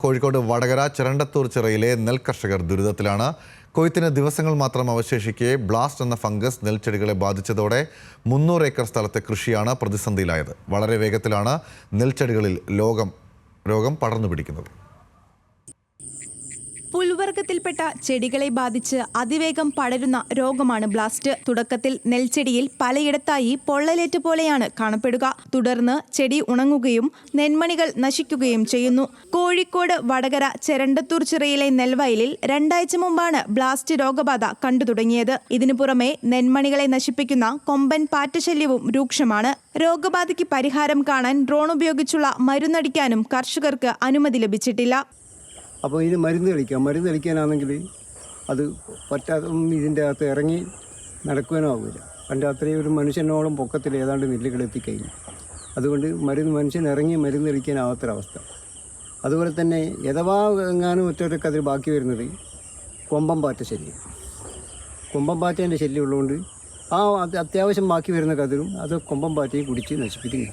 കോഴിക്കോട് വടകര ചിറണ്ടത്തൂർ ചിറയിലെ നെൽകർഷകർ ദുരിതത്തിലാണ്. കൊയ്ത്തിന് ദിവസങ്ങൾ മാത്രം അവശേഷിക്കെ ബ്ലാസ്റ്റ് എന്ന ഫംഗസ് നെൽച്ചെടികളെ ബാധിച്ചതോടെ 300 ഏക്കർ സ്ഥലത്തെ കൃഷിയാണ് പ്രതിസന്ധിയിലായത്. വളരെ വേഗത്തിലാണ് നെൽച്ചെടികളിൽ രോഗം പടർന്നു പിടിക്കുന്നത്. പുൽവർഗത്തിൽപ്പെട്ട ചെടികളെ ബാധിച്ച് അതിവേഗം പടരുന്ന രോഗമാണ് ബ്ലാസ്റ്റ്. തുടക്കത്തിൽ നെൽച്ചെടിയിൽ പലയിടത്തായി പൊള്ളലേറ്റ പോലെയാണ് കാണപ്പെടുക. തുടർന്ന് ചെടി ഉണങ്ങുകയും നെന്മണികൾ നശിക്കുകയും ചെയ്യുന്നു. കോഴിക്കോട് വടകര ചിറണ്ടത്തൂർ ചിറയിലെ നെൽവയലിൽ 2 ആഴ്ച മുമ്പാണ് ബ്ലാസ്റ്റ് രോഗബാധ കണ്ടു തുടങ്ങിയത്. ഇതിനു പുറമെ നെന്മണികളെ നശിപ്പിക്കുന്ന കൊമ്പൻ പാറ്റശല്യവും രൂക്ഷമാണ്. രോഗബാധയ്ക്ക് പരിഹാരം കാണാൻ ഡ്രോൺ ഉപയോഗിച്ചുള്ള മരുന്നടിക്കാനും കർഷകർക്ക് അനുമതി ലഭിച്ചിട്ടില്ല. അപ്പോൾ ഇത് മരുന്ന് കളിക്കാനാണെങ്കിൽ അത് പറ്റാതെ ഇതിൻ്റെ അകത്ത് ഇറങ്ങി നടക്കുവാനോ ആവില്ല. പണ്ട് അത്രയും ഒരു മനുഷ്യനോളം പൊക്കത്തിൽ ഏതാണ്ട് നെല്ലുകൾ എത്തിക്കഴിഞ്ഞു. അതുകൊണ്ട് മനുഷ്യൻ ഇറങ്ങി മരുന്ന് കളിക്കാനാവാത്തൊരവസ്ഥ. അതുപോലെ തന്നെ യഥവാ എങ്ങാനും ഒറ്റ കതിർ ബാക്കി വരുന്നത് കൊമ്പൻ പാറ്റ ശല്യം. കൊമ്പൻ പാറ്റേൻ്റെ ശല്യം ഉള്ളതുകൊണ്ട് അത്യാവശ്യം ബാക്കി വരുന്ന കതിരും അത് കൊമ്പൻ പാറ്റയും കുടിച്ച് നശിപ്പിക്കുന്നു.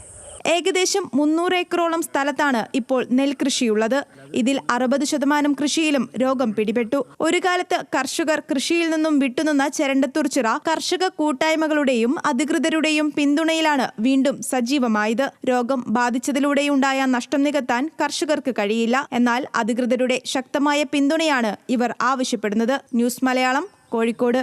ഏകദേശം 300 ഏക്കറോളം സ്ഥലത്താണ് ഇപ്പോൾ നെൽകൃഷിയുള്ളത്. ഇതിൽ 60% കൃഷിയിലും രോഗം പിടിപെട്ടു. ഒരു കാലത്ത് കർഷകർ കൃഷിയിൽ നിന്നും വിട്ടുനിന്ന ചിറണ്ടത്തൂർ ചിറ കർഷക കൂട്ടായ്മകളുടെയും അധികൃതരുടെയും പിന്തുണയിലാണ് വീണ്ടും സജീവമായത്. രോഗം ബാധിച്ചതിലൂടെയുണ്ടായ നഷ്ടം നികത്താൻ കർഷകർക്ക് കഴിയില്ല. എന്നാൽ അധികൃതരുടെ ശക്തമായ പിന്തുണയാണ് ഇവർ ആവശ്യപ്പെടുന്നത്. ന്യൂസ് മലയാളം, കോഴിക്കോട്.